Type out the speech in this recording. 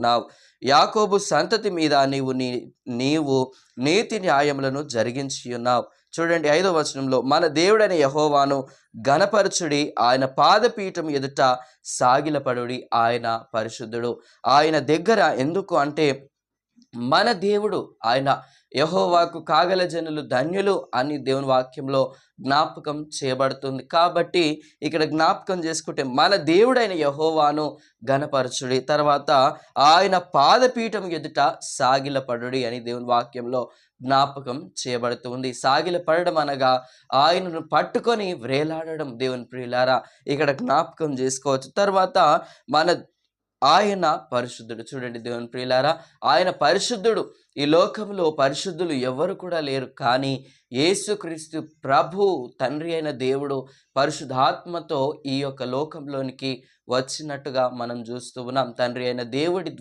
ఉన్నావు. యాకోబు సంతతి మీద నీవు నీతి న్యాయములను జరిగించి ఉన్నావు. చూడండి 5వ వచనంలో, మన దేవుడైన యెహోవాను ఘనపరచుడి, ఆయన పాదపీఠం ఎదుట సాగిలపడుడి, ఆయన పరిశుద్ధుడు. ఆయన దగ్గర ఎందుకు అంటే మన దేవుడు, ఆయన యెహోవాకు కాగల జనులు ధన్యులు అని దేవుని వాక్యంలో జ్ఞాపకం చేయబడుతుంది. కాబట్టి ఇక్కడ జ్ఞాపకం చేసుకుంటే మన దేవుడైన యెహోవాను ఘనపరచుడి, తర్వాత ఆయన పాదపీఠం ఎదుట సాగిలపడుడి అని దేవుని వాక్యంలో జ్ఞాపకం చేయబడుతుంది. సాగిలపడడం అనగా ఆయనను పట్టుకొని వ్రేలాడడం. దేవుని ప్రియులారా, ఇక్కడ జ్ఞాపకం చేసుకోవచ్చు. తర్వాత ఆయన పరిశుద్ధుడు. చూడండి దేవుని ప్రియులారా, ఆయన పరిశుద్ధుడు. ఈ లోకంలో పరిశుద్ధులు ఎవరు కూడా లేరు. కానీ యేసుక్రీస్తు ప్రభు, తండ్రి అయిన దేవుడు పరిశుద్ధాత్మతో ఈ యొక్క లోకంలోనికి వచ్చినట్టుగా మనం చూస్తూ ఉన్నాం. తండ్రి అయిన దేవుడి